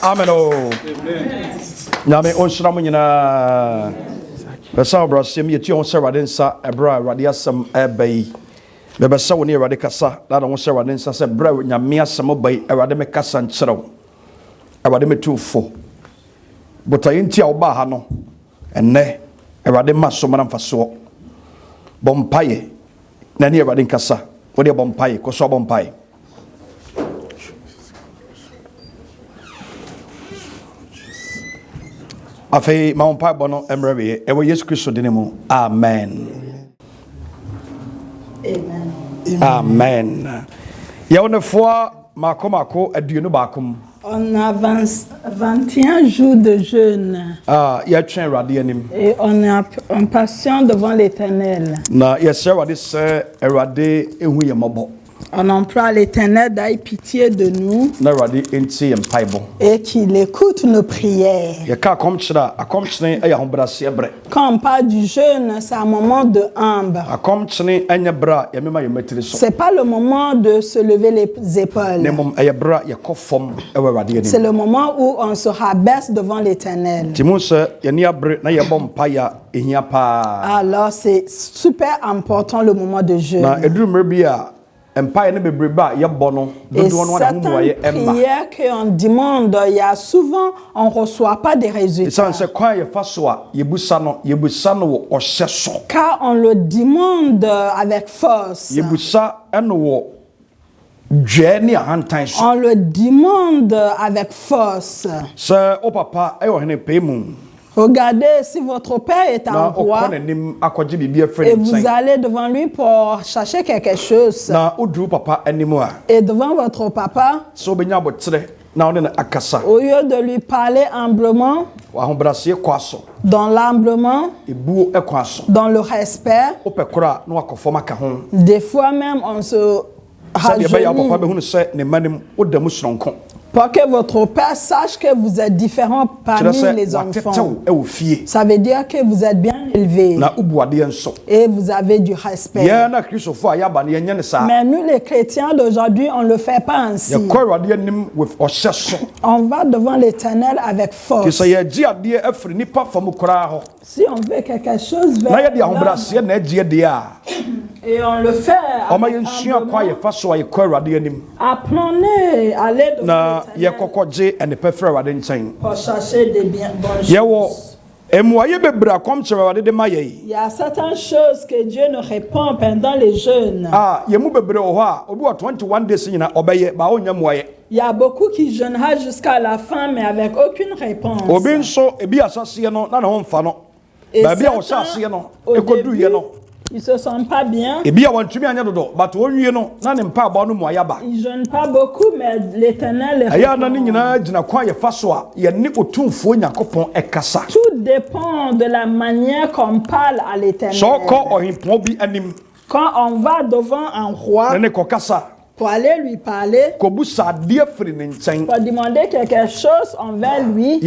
Amen. Nyame onshira mo nyina. Besa obrasem yeti on serade nsa ebra rade asem ebai. Bebesa woni rade kasa da no serade nsa se bra nyame asem bai rade me kasa nkyerɛw. Rade me tufo. Botayi ntia oba ha no. Enne rade maso mana mfaso. Bompaye. Na ne rade nkasa. Wodi bompaye ko so bompaye. Afei ma wompa bono emrewe ewo Yesu Kristo dinemu. Amen. Amen. Amen. Yawonefo makomako aduonu bakom. On a 21 jours de jeûne. Ya twen Awurade anim. Et on est en passion devant l'Éternel. Na yesɛ Awurade sɛ Awurade ehu yɛ mɔbɔ. On emploie l'Éternel d'aille pitié de nous et qu'il écoute nos prières. Quand on parle du jeûne, c'est un moment de humble. C'est pas le moment de se lever les épaules. C'est le moment où on se rabaisse devant l'Éternel. Alors c'est super important le moment de jeûne. Et certaines prières qu'on demande, il y a souvent, on ne reçoit pas des résultats. Car on le demande avec force. On le demande avec force. Regardez, si votre père est un roi et vous allez devant lui pour chercher quelque chose, et devant votre papa, au lieu de lui parler humblement, dans l'humblement, dans le respect, des fois même on se rajeunit pour que votre père sache que vous êtes différent parmi les enfants. Ça veut dire que vous êtes bien élevé et vous avez du respect. Mais nous les chrétiens d'aujourd'hui, on ne le fait pas ainsi. On va devant l'Éternel avec force. Si on veut quelque chose vers et on le fait. Apprenez, allez devant l'Éternel pour chercher des bonnes choses. Il y a certaines choses que Dieu ne répond pendant les jeûnes. Il y a beaucoup qui jeûnera jusqu'à la fin mais avec aucune réponse. Et certains, au début, ils se sentent pas bien. Ils jeûnent pas beaucoup, mais l'Éternel les tout dépend de la manière qu'on parle à l'Éternel. Quand on va devant un roi, pour aller lui parler, pour demander quelque chose envers lui,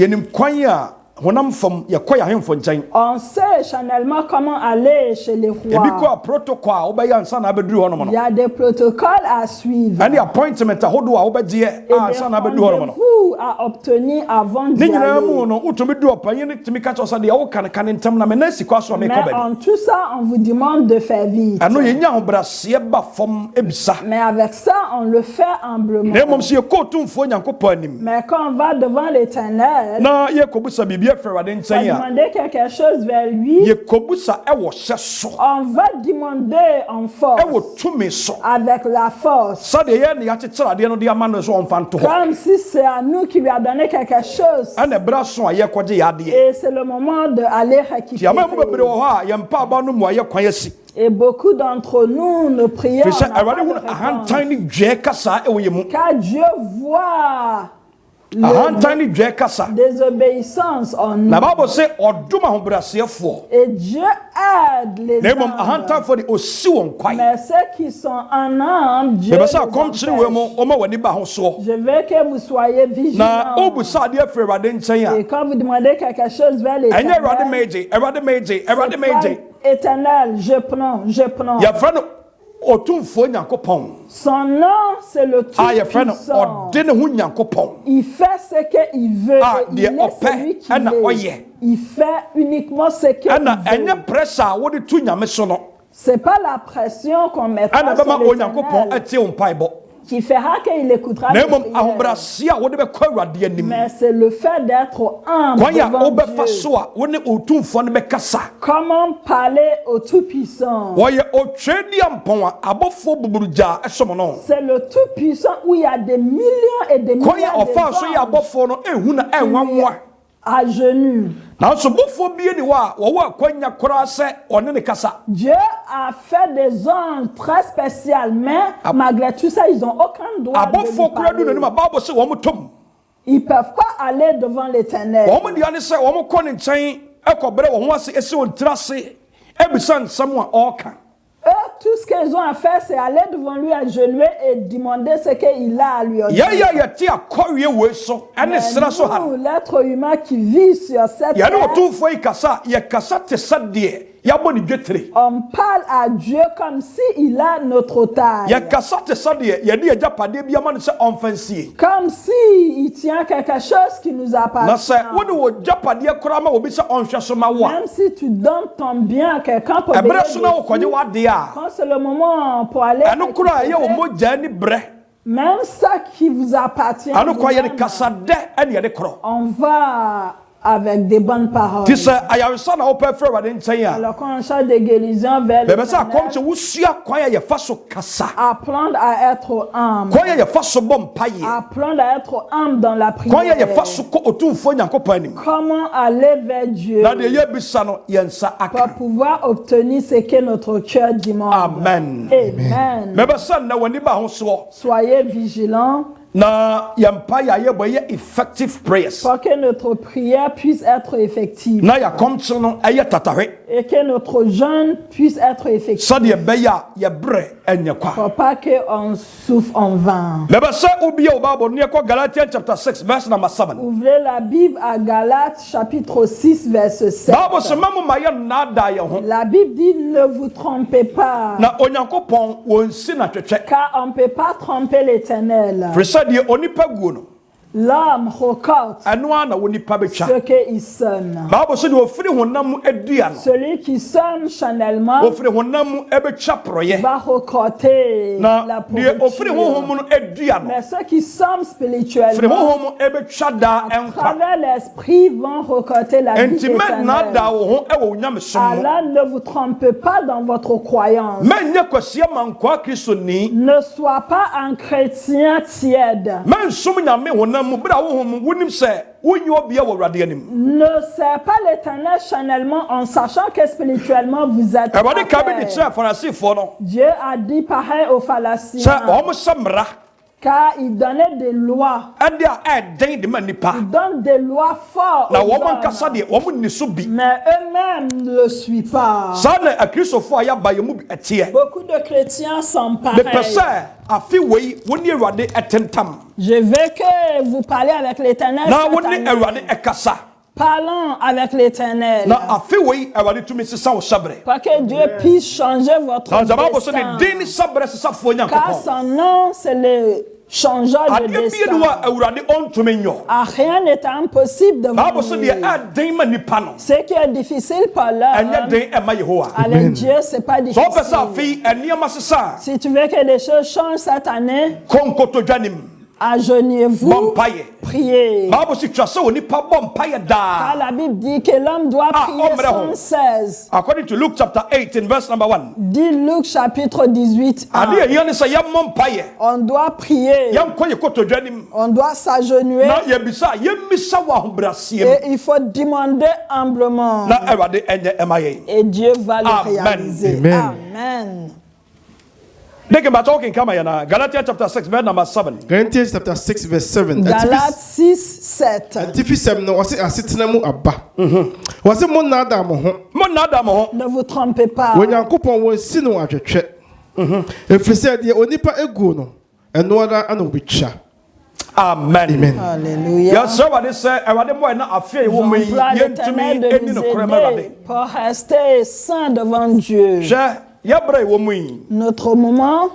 on sait chanalement comment aller chez les rois. Il y a des protocoles à suivre. Et des rendez-vous à obtenir avant d'y aller. Mais en tout ça, on vous demande de faire vite. Mais avec ça, on le fait humblement. Mais quand on va devant l'Éternel, demander quelque chose vers lui, on va demander en force, avec la force, comme si c'est à nous qui lui a donné quelque chose, et c'est le moment d'aller récupérer. Et beaucoup d'entre nous, nos prières, car Dieu voit désobéissance en nous. Et Dieu aide les hommes. Mais ceux qui sont en âme, Dieu les empêche. Je veux que vous soyez vigilants. Et quand vous demandez quelque chose vers l'Éternel, Éternel, je prends. Son nom, c'est le Tout-Puissant. Il fait ce qu'il veut. Il est celui qui est. Il fait uniquement ce qu'il veut. C'est pas la pression qu'on mettra sur l'Éternel qui fera qu'il écoutera les prières. Mais c'est le fait d'être humble devant Dieu. Comment parler au Tout-Puissant? C'est le Tout-Puissant où il y a des millions et des millions d'anges à genoux. Dieu a fait des anges très spéciaux, mais malgré tout ça, ils n'ont aucun droit de lui parler. Ils ne peuvent pas aller devant l'Éternel. Eux, tout ce qu'ils ont à faire, c'est aller devant lui à genoux et demander ce qu'il a à lui dire. Mais nous, l'être humain qui vit sur cette terre, on parle à Dieu comme s'il a notre taille. Comme s'il tient quelque chose qui nous appartient. Même si tu donnes ton bien à quelqu'un pour bénéficier, quand c'est le moment pour aller même ça qui vous appartient, on va avec des bonnes paroles. Alors quand on cherche des guérisons vers l'Éternel, apprendre à être humble. Apprendre à être humble dans la prière. Comment aller vers Dieu pour pouvoir obtenir ce que notre cœur demande. Amen. Amen. Soyez vigilants. Effective prayers. Pour que notre prière puisse être effective. Et que notre jeûne puisse être effectif. Pour pas qu'on souffre en vain. Ouvrez la Bible à Galates chapitre 6 verset 7. La Bible dit ne vous trompez pas. Car on ne peut pas tromper l'Éternel. L'homme récolte ce qu'il sème. Celui qui sème charnellement va récolter la pourriture. Mais ceux qui sèment spirituellement, à travers l'esprit, vont récolter la vie éternelle. Alors ne vous trompez pas dans votre croyance. Ne sois pas un chrétien tiède. Ne sers pas l'Éternel charnellement en sachant que spirituellement vous êtes parfait. Dieu a dit pareil aux pharisiens. Car il donnait des lois. Il donne des lois fortes aux hommes. Mais eux-mêmes ne le suivent pas. Beaucoup de chrétiens sont pareils. Je veux que vous parlez avec l'Éternel. Parlons avec l'Éternel. Pour que Dieu puisse changer votre destin. Car son nom, c'est le changeur de destin. Rien n'est impossible devant lui. Ce qui est difficile pour l'homme, avec Dieu, c'est pas difficile. Si tu veux que les choses changent cette année, agenouillez-vous, priez. Car la Bible dit que l'homme doit prier sans cesse. According to Luke chapter 18 verse number 1. Dit Luc chapitre 18. On doit prier. On doit s'agenouiller. Et il faut demander humblement. Et Dieu va le réaliser. Amen. Galatians chapter 6 verse number 7. Galatians chapter 6 verse 7. Galates 6 7. Ne vous trompez pas. Amen. Alléluia. L'Éternel de nous aider pour rester saint devant Dieu. Notre moment,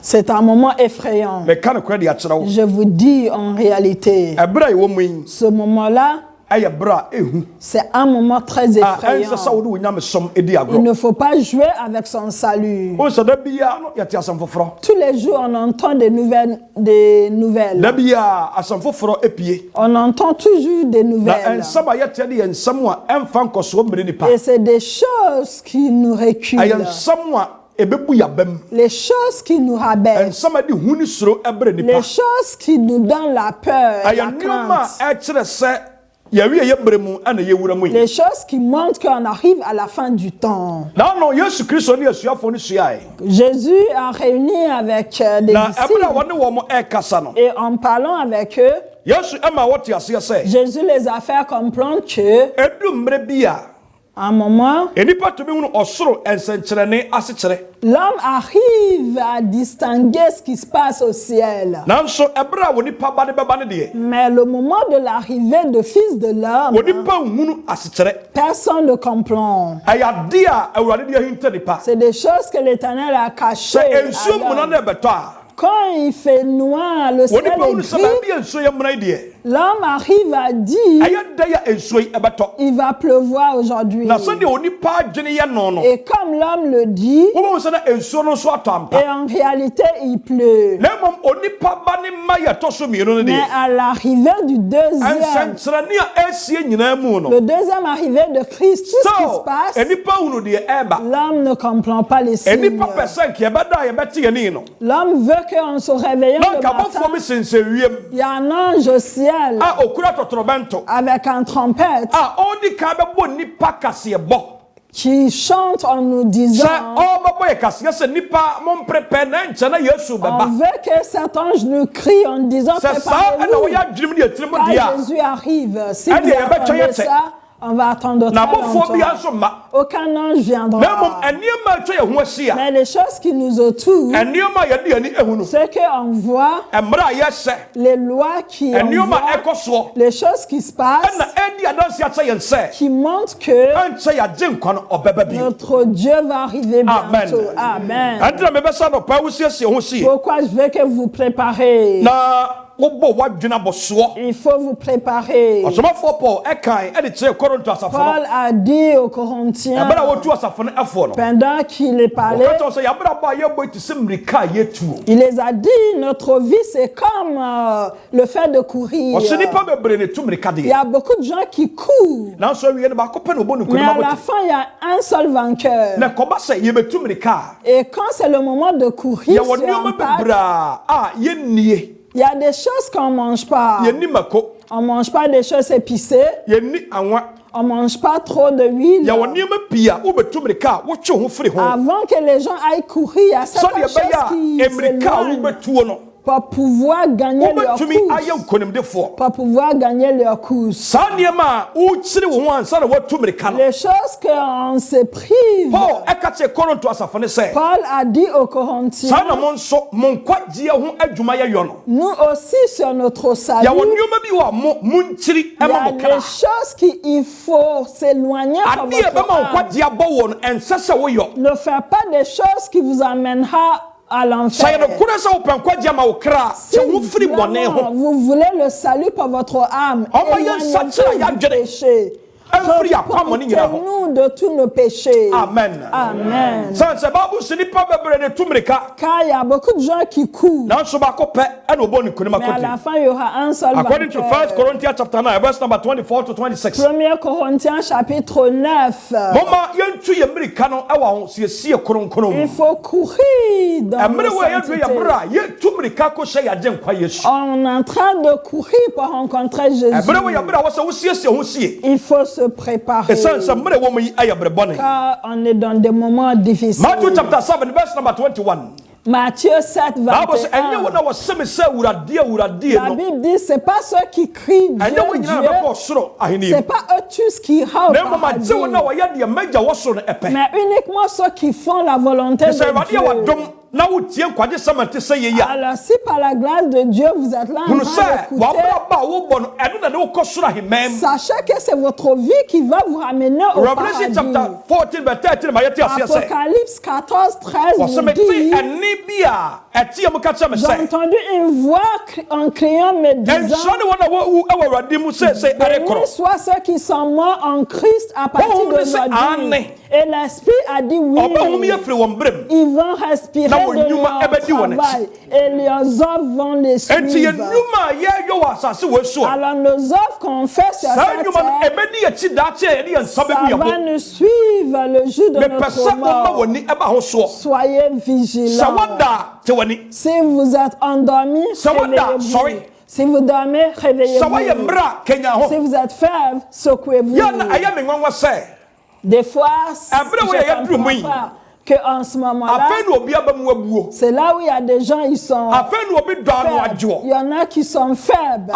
c'est un moment effrayant. Je vous dis en réalité, ce moment-là, c'est un moment très effrayant. Il ne faut pas jouer avec son salut. Tous les jours, on entend des nouvelles. On entend toujours des nouvelles. Et c'est des choses qui nous reculent. Les choses qui nous rabaissent. Les choses qui nous donnent la peur, la crainte. Les choses qui montrent qu'on arrive à la fin du temps. Jésus a réuni avec des disciples et en parlant avec eux, Jésus les a fait comprendre que à un moment, l'homme arrive à distinguer ce qui se passe au ciel. Mais le moment de l'arrivée du Fils de l'homme, personne ne comprend. C'est des choses que l'Éternel a cachées. Quand il fait noir, le ciel est gris, l'homme arrive à dire il va pleuvoir aujourd'hui. Et comme l'homme le dit, et en réalité il pleut. Mais à l'arrivée du deuxième arrivée de Christ, tout ce qui se passe, l'homme ne comprend pas les signes. L'homme veut qu'on se réveille le matin. Il y a un ange au ciel avec un trompette qui chante en nous disant on veut que cet ange nous crie en disant préparez-vous quand Jésus arrive. Si vous attendez ça, on va attendre très longtemps. Aucun ange viendra. Mais les choses qui nous entourent, ce qu'on voit, les lois qui envoient, les choses qui se passent, qui montrent que notre Dieu va arriver bientôt. Amen. Pourquoi je veux que vous préparez? Il faut vous préparer. Paul a dit aux Corinthiens, pendant qu'il est parlé, il les a dit, notre vie c'est comme le fait de courir. Il y a beaucoup de gens qui courent, mais à la fin il y a un seul vainqueur. Et quand c'est le moment de courir sur un pas, il y a des choses qu'on ne mange pas. On ne mange pas des choses épicées. On ne mange pas trop de huile. Avant que les gens aillent courir, il y a certaines choses qui s'éloignent pour pouvoir gagner leur course. Pour pouvoir gagner leur course. Les choses qu'on se prive. Paul a dit aux Corinthiens, nous aussi sur notre salut, il y a des choses qu'il faut s'éloigner de votre âme. Ne faites pas des choses qui vous amènera à l'enfer. Si vous voulez le salut pour votre âme, éloignez-vous du péché. Repentez-nous de tous nos péchés. Amen. Amen. Car il y a beaucoup de gens qui courent. Mais à la fin, il y aura un seul According to 1 Corinthians chapter 9, verse number 24 to 26. 1 Corinthiens chapitre 9. Il faut courir dans la sainteté. On est en train de courir pour rencontrer Jésus. Il faut se préparer. Car on est dans des moments difficiles. Matthew chapter 7, verse number 21. Matthieu 7, 21. La Bible dit, c'est pas ceux qui crient Dieu, Dieu. C'est pas eux tous qui râlent, mais uniquement ceux qui font la volonté de Dieu. Alors si par la grâce de Dieu vous êtes là en train d'écouter, sachez que c'est votre vie qui va vous ramener au paradis. Apocalypse 14, 13 nous dit, j'ai entendu une voix en criant me disant, bénis soient ceux qui sont morts en Christ à partir d'aujourd'hui. Et l'Esprit a dit oui, ils vont respirer de leur travail et leurs œuvres vont les suivre. Alors nos œuvres qu'on fait sur cette terre, ça va nous suivre le jour de notre mort. Soyez vigilants. Si vous êtes endormis, réveillez-vous. Si vous dormez, réveillez-vous. Si vous êtes faible, secouez-vous. Des fois, je comprends pas qu'en ce moment-là, c'est là où il y a des gens, ils sont faibles. Il y en a qui sont faibles.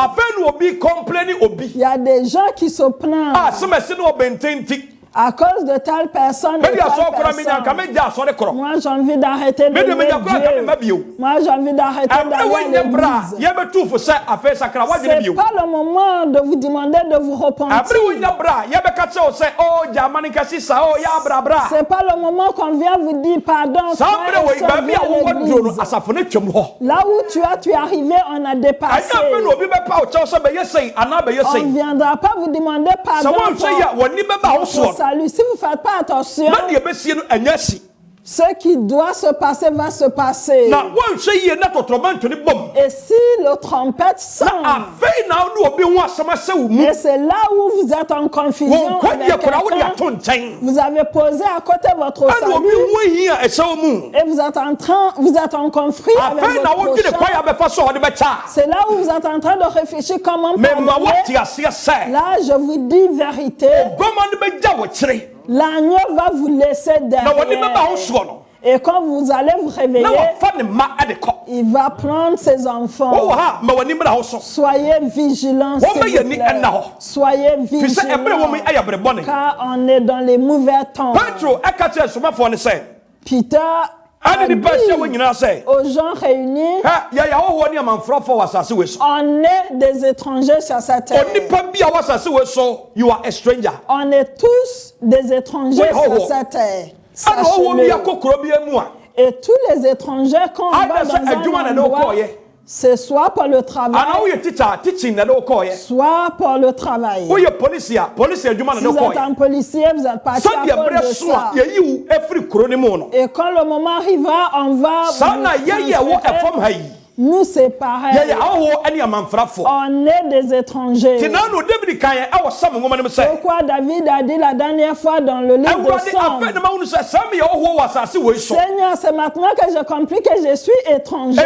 Il y a des gens qui se plaignent. À cause de telle personne, moi j'ai envie d'arrêter de louer Dieu. Moi j'ai envie d'arrêter d'aller à l'église. C'est pas le moment de vous demander de vous repentir. C'est pas le moment qu'on vient vous dire pardon. Là où tu es arrivé, on a dépassé. On ne viendra pas vous demander pardon pour salut. Si vous ne faites pas attention, ce qui doit se passer va se passer. Et si le trompette sonne, et c'est là où vous êtes en confusion avec quelqu'un, vous avez posé à côté votre salut, et vous êtes en conflit avec votre prochain. C'est là où vous êtes en train de réfléchir comment pardonner. Là, je vous dis vérité. L'agneau va vous laisser derrière. Et quand vous allez vous réveiller, il va prendre ses enfants. Soyez vigilants, s'il vous plaît. Soyez vigilants, car on est dans les mauvais temps. Peter a dit aux gens réunis, on est des étrangers sur cette terre. On est tous des étrangers sur cette terre. Sachez-le. Et tous les étrangers, quand on va dans un endroit, c'est soit pour le travail, soit pour le travail. Si vous êtes un policier, vous êtes parti à cause de ça. Et quand le moment arrivera, on va nous séparer. On est des étrangers. Pourquoi David a dit la dernière fois dans le livre de Somme, Seigneur, c'est maintenant que j'ai compris que je suis étranger.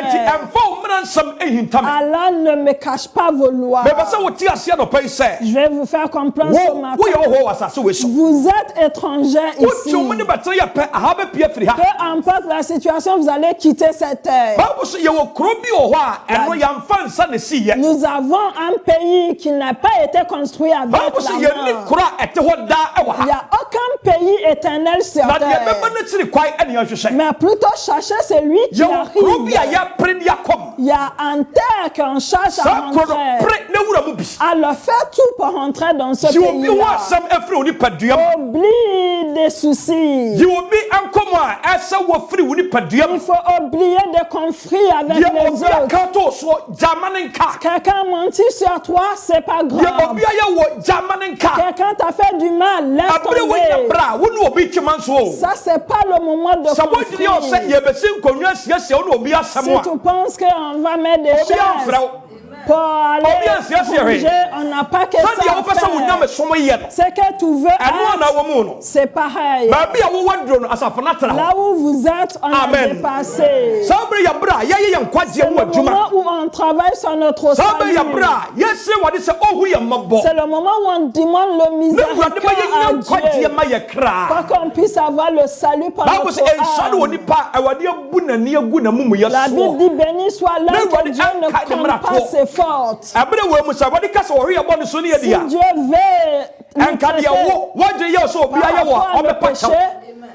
Allah ne me cache pas vos lois. Je vais vous faire comprendre ce matin. Vous êtes étranger ici. Peu importe la situation, vous allez quitter cette terre. Nous avons un pays qui n'a pas été construit avec la main. Il n'y a aucun pays éternel sur terre. Mais plutôt chercher celui qui arrive. Il y a un terre qu'on cherche à rentrer. Alors fais tout pour rentrer dans ce pays-là. Oublie des soucis. Il faut oublier des conflits avec les autres. Quelqu'un a menti sur toi, c'est pas grave. Quelqu'un t'a fait du mal, laisse tomber. Ça, c'est pas le moment de conflit. Si tu penses qu'on va mettre des chaises pour aller manger, on n'a pas que ça à faire. C'est que tu veux être, c'est pareil. Là où vous êtes, on a dépassé. C'est le moment où on travaille sur notre salut. C'est le moment où on demande le miséricorde à Dieu pour qu'on puisse avoir le salut pour notre âme. La Bible dit béni soit l'homme que Dieu ne compte pas ses fautes. Si Dieu veut nous traiter par rapport à le péché,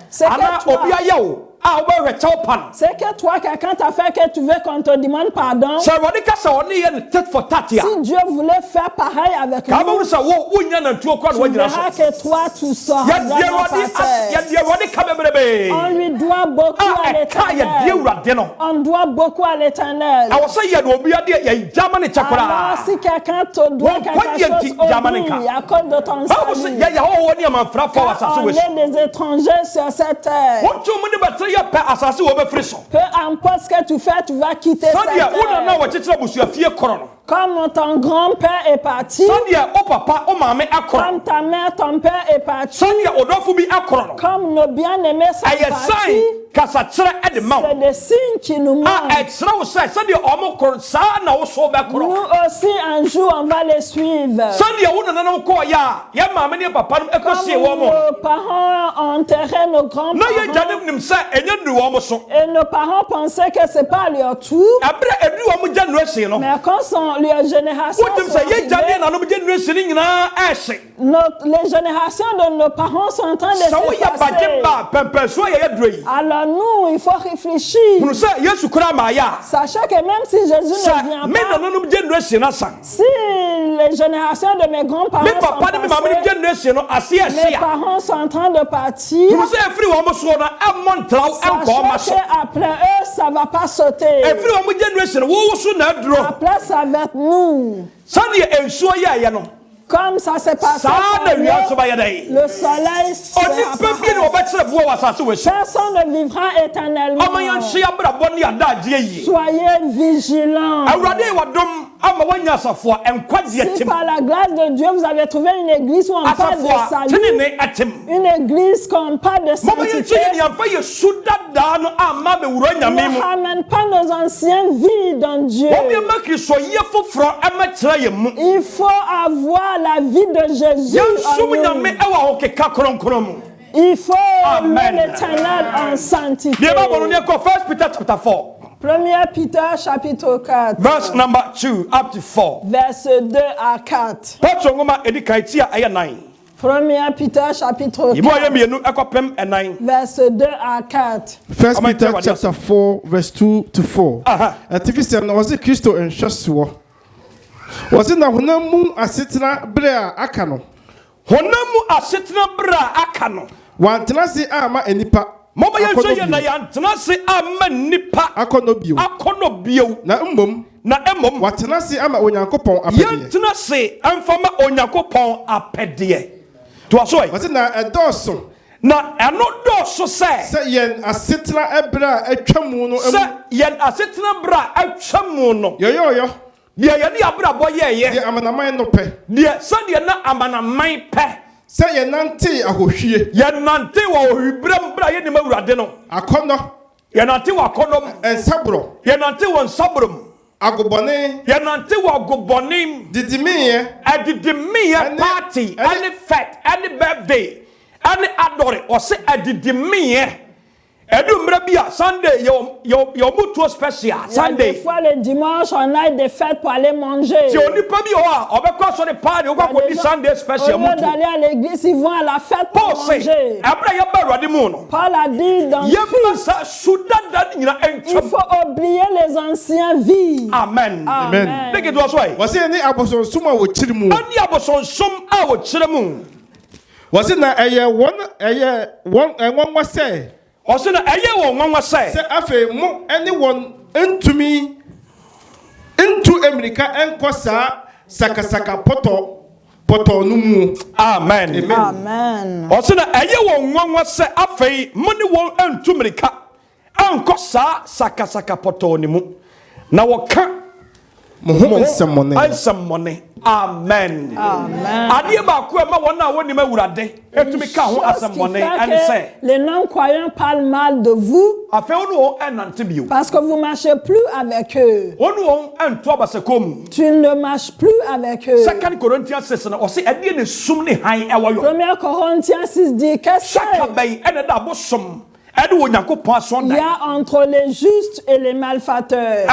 c'est que toi, C'est que toi, quelqu'un t'a fait que tu veux qu'on te demande pardon. Si Dieu voulait faire pareil avec nous, tu verras que toi, tu sors. On lui doit beaucoup à l'Éternel. On doit beaucoup à l'Éternel. Alors, si quelqu'un te doit quelque chose aujourd'hui, à cause de ton salut, on est des étrangers sur cette terre. Peu importe ce que tu fais, tu vas quitter cette terre. Comme ton grand-père est parti, comme ta mère, ton père est parti, comme nos bien-aimés sont partis, c'est des signes qui nous manquent. Nous aussi, un jour, on va les suivre. Comme nos parents ont enterré nos grands-parents, et nos parents pensaient que ce n'est pas leur tour, mais quand les générations les générations de nos parents sont en train de s'effacer. Alors nous, il faut réfléchir. Sachez que même si Jésus ne vient pas, si les générations de mes grands-parents sont passées, mes parents sont en train de partir, sachez qu'après eux, ça ne va pas sauter. Après, ça va être nous. Comme ça s'est passé, le soleil personne ne vivra éternellement. Soyez vigilants. Si par la grâce de Dieu vous avez trouvé une église où on parle de salut, une église qu'on parle de sainteté, ne ramène pas nos anciens vies dans Dieu. Il faut avoir la vie de Jésus en nous. Il faut l'Éternel en sanctifié. 1 Peter chapitre 4. Verse number 2 up to 4. Verset 2 à 4. 1 Peter chapitre 4. Verset 2 à 4. 1 Peter chapter 4 verse 2 to 4. Activiste na was Kristo enhweso. Was na honamu asetena bra aka no. Honamu asetena bra aka no. Wantena se ama enipa. Mama yenso na yantena se ama nipa akonobio na mmom watena se ama onyankopon apede yantena se amfama onyankopon apede to aso e wase na edoso na eno doso se yen asetena ebra atwamu no se yen asetena bra atwamu no yoyoyo de yene abrabo ye de amanaman no pe de se de na amanaman pe se yenante ahohwie yenante wa ohibram bra ye ne mawurade no akono yenante wa akonom ensabro yenante wa ensabrom agobone yenante wa agobone didimiye party any fete any birthday any adore or say adidimiye Edumbre bia Sunday yo mutuo special Sunday. Des fois le dimanche on a des fêtes pour aller manger. Si on n'y peut bien on va quoi sur les parties on va quoi dire Sunday special mutuo. D'aller à l'église ils vont à la fête pour manger. Après y a pas roi du monde. Paul a dit dans il faut oublier les anciens vies. Amen. Amen. Dès doit soir. Voici ni aboson suma wo chirimu. Ani aboson sum a wo chirimu. Voici na won say. Also na eye won nwanwa say afa mu ene won ntumi into America enkosa sakasaka poto no mu. Amen. Amen. Also na eye won nwanwa say afa mu ne won ntu America enkosa sakasaka poto no mu na woka mo nsamone amen. Amen. Adie ba ko ma wona woni ma wurade etumi ka ho asamone ane say les non-croyants parlent mal de vous parce que vous marchez plus avec eux. Tu ne marches plus avec eux. 2 Corinthiens 6 na o say adie ne sum ne han ewayo 1 Corinthiens 6 dit que il y a entre les justes et les malfaiteurs.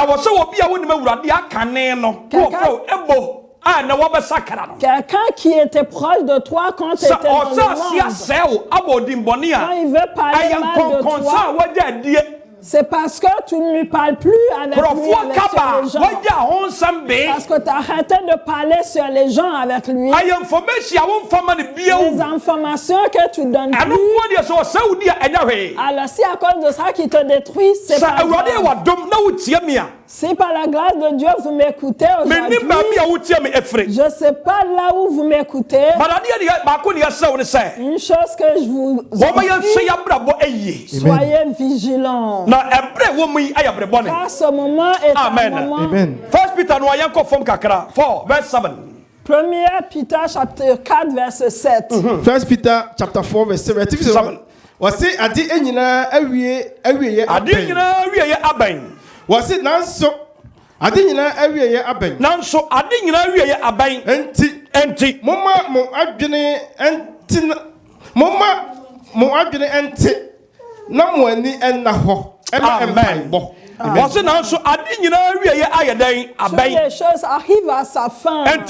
Quelqu'un qui était proche de toi quand tu étais dans le monde. Quand il veut parler mal de toi, c'est parce que tu ne lui parles plus avec lui, avec sur les gens. Parce que tu as arrêté de parler sur les gens avec lui. Les informations que tu donnes plus. Alors si à cause de ça qui te détruit, c'est pas grave. Si par la grâce de Dieu vous m'écoutez aujourd'hui, je ne sais pas là où vous m'écoutez. Une chose que je vous dis, soyez vigilants. Car ce moment est un moment. Amen. 1 Peter 4 verse 7. 1 Peter chapitre 4 verset 7. 1 Peter chapter 4 verse 7. Wasi adi enyina awiye aben. Wasi nanso adi nyina awiye aben. Nanso adi nyina awiye aben. Enti momma mo adwene enti na mo ani enna ho. Amen. Quand les choses arrivent à sa fin, alors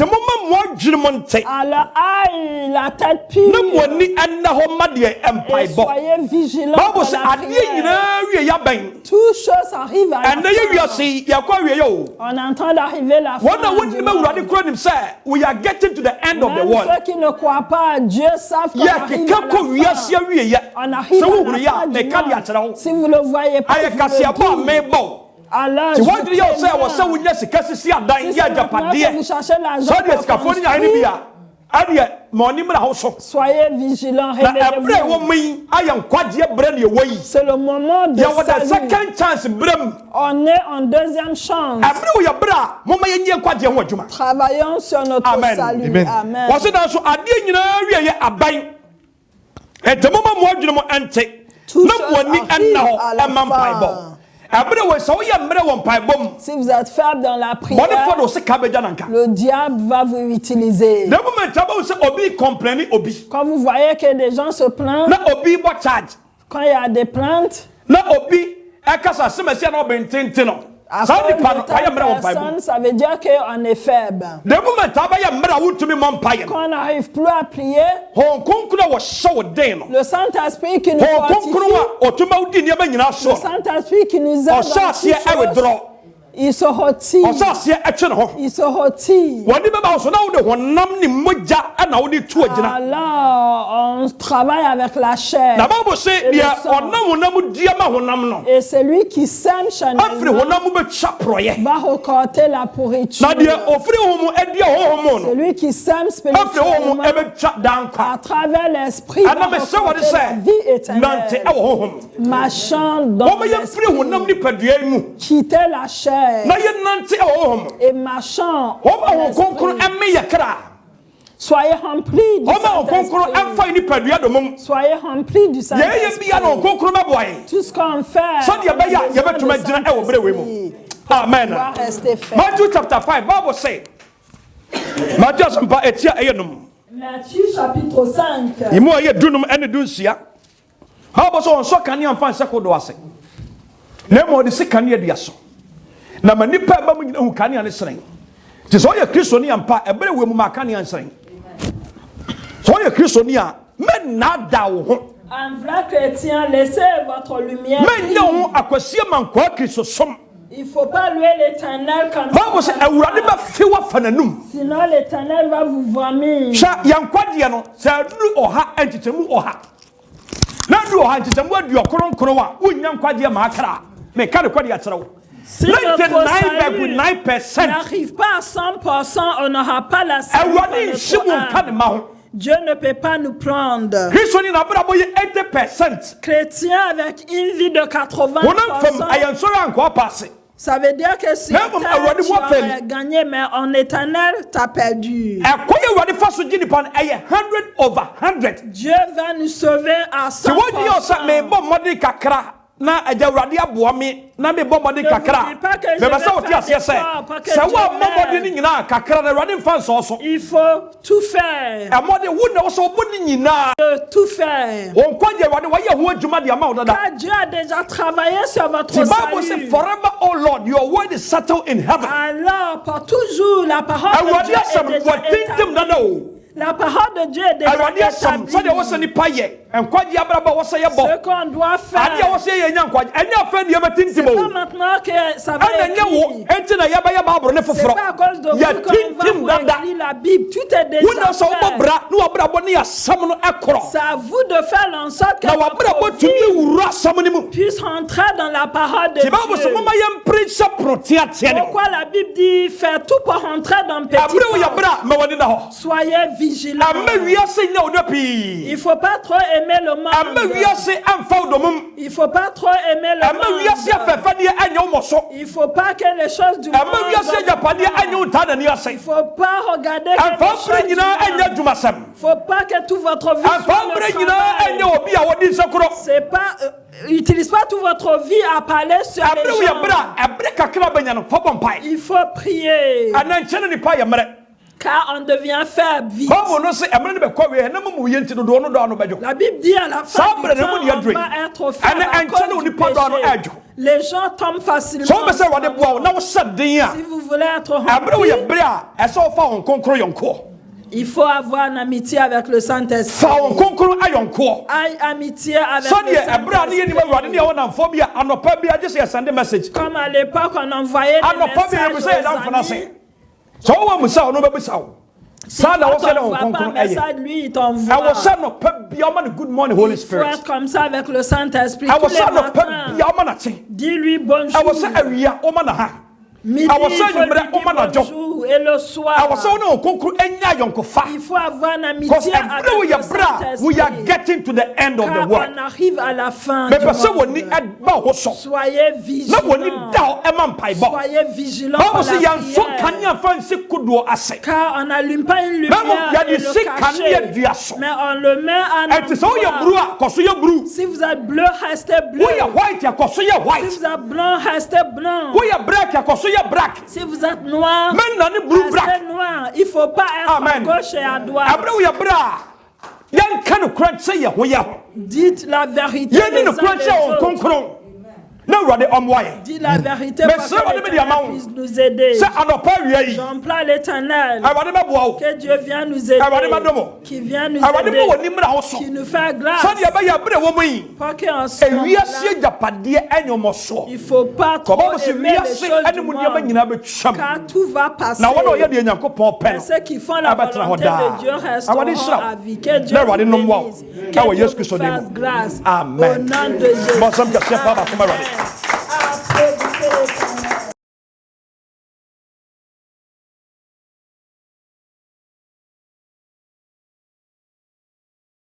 aïe, la tête pure, et soyez vigilants pour la prière. Toutes choses arrivent à la fin. On entend d'arriver la fin du monde. Même ceux qui ne croient pas à Dieu savent qu'on arrive à la fin. On arrive à la fin du monde. Si vous ne le voyez pas, vous le dites. Alors, vous cherchez l'argent pour construire. Soyez vigilants, réveillez-vous. C'est le moment de salut. On est en deuxième chance. Travaillons sur notre salut. Amen. Tout arrive à la fin. Si vous êtes faible dans la prière, le diable va vous utiliser. Quand vous voyez que des gens se plaignent, quand il y a des plaintes, à cause de personne, ça veut dire qu'on est faible. Quand on n'arrive plus à prier, le Saint-Esprit qui nous fortifie, le Saint-Esprit qui nous aide dans toutes choses, il se retire. Il se retire. Alors, on travaille avec la chair. Et celui qui sème charnellement va récolter la pourriture. Celui qui sème spirituellement à travers l'esprit va récolter la vie éternelle. Marchant dans l'esprit, quitter la chair et marchant en soyez remplis du Saint-Esprit. Soyez remplis du Saint-Esprit. Tout ce qu'on fait, Amen. Matthieu chapter 5, Bible say. Matthieu chapitre 5. Il m'a dit dunum ene dunsia. Bible so on so kan yan fan se ko do ase. Na mo de se kan ye dia so. Na manipa ba mu nyina hu kan yan seren. Ti so ye Kristo ni ampa ebere we mu ma kan yan seren. So ye Kristo ni a men na da wo ho. Un vrai chrétien, laissez votre lumière. Men non akwasi man kwa Kristo som. Il ne faut pas louer l'Éternel comme ça. Sinon l'Éternel va vous vomir. Si notre salut n'arrive pas à 100%, on n'aura pas la salut. Dieu ne peut pas nous prendre. Chrétien avec une vie de 80%. Ça veut dire que si tu as gagné, mais en éternel, tu as perdu. Dieu va nous sauver à 100%. na agya Awurade aboa me na me bɔ mmɔden kakra me ba sa wote aseɛ sɛ sɛ wo mmɔden ni nyina kakra na Awurade mfa nsɔ so il faut tout faire mmɔden wo na wo so bo ni nyina tout faire on kwaje Awurade wa ye ho adwuma de ama wo dada car Dieu a déjà travaillé sur votre salut. The Bible says forever, oh Lord, your word is settled in heaven. Alors pour toujours la parole de Dieu est déjà établie. La parole de Dieu est déjà établie. Ce qu'on doit faire, c'est pas maintenant que ça va être écrit. C'est pas à cause de vous qu'on va écrire la Bible. Tout est déjà fait. C'est à vous de faire en sorte que votre vie puisse rentrer dans la parole de Dieu. Pourquoi la Bible dit faire tout pour rentrer dans le petit corps? Soyez vigilants. Il ne faut pas trop aimer le monde. Il ne faut pas trop aimer le monde. Il ne faut pas que les choses du monde. Il ne faut pas regarder les choses du monde. Il ne faut pas que tout votre vie c'est pas utilise pas toute votre vie à parler sur les gens. Il faut prier. Car on devient faible vite. La Bible dit à la fin du temps, on va être faible à cause du péché. Les gens tombent facilement. Si vous voulez être rempli, il faut avoir une amitié avec le Saint-Esprit. Amitié avec le Saint-Esprit. Comme à l'époque, on envoyait des messages aux amis. Si quand on voit pas un message, lui, il t'envoie. Il faut être comme ça avec le Saint-Esprit. Tous les matins, dis-lui bonjour. Midi, il faut lui dire bonjour. Et le soir, il faut avoir une amitié avec le Saint-Esprit. On arrive à la fin du monde. Soyez vigilants. Soyez vigilants pour la prière. Car on n'allume pas une lumière et le cacher. Mais on le met en endroit. Si vous êtes bleu, restez bleu. Si vous êtes blanc, restez blanc. Si vous êtes noir, restez noir. Il ne faut pas être à gauche et à droite. Dites la vérité les uns les autres. Dis la vérité parce que l'Éternel puisse nous aider. J'emploie l'Éternel. Que Dieu vienne nous aider. Qui vient nous aider. Qui nous fait grâce. Pour qu'on soit il ne faut pas trop aimer les choses du monde. Car tout va passer. Mais ceux qui font la volonté de Dieu resteront à vie. Que Dieu vous bénisse. Que Dieu vous fasse grâce. Au nom de Jésus.